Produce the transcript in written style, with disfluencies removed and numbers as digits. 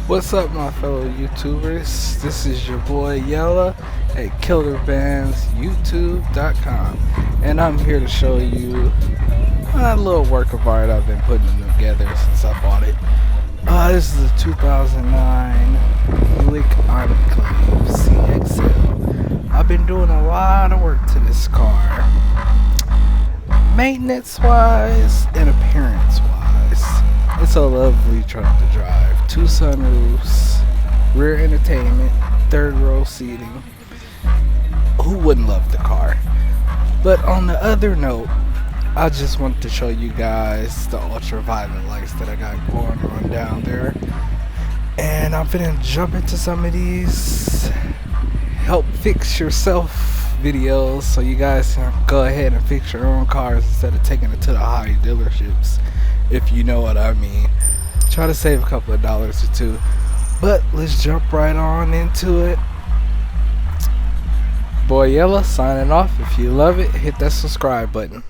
What's up, my fellow YouTubers? This is your boy Yella at KillerBandsYouTube.com, and I'm here to show you a little work of art I've been putting together since I bought it. This is a 2009 Buick Enclave CXL. I've been doing a lot of work to this car, maintenance-wise and appearance-wise. It's a lovely truck to drive. 2 sunroofs, rear entertainment, third row seating. Who wouldn't love the car? But on the other note, I just wanted to show you guys the ultraviolet lights that I got going on down there. And I'm gonna jump into some of these help fix yourself videos so you guys can go ahead and fix your own cars instead of taking it to the high dealerships, if you know what I mean. Try to save a couple of dollars or two. But let's jump right on into it. Boy Yella signing off. If you love it, hit that subscribe button.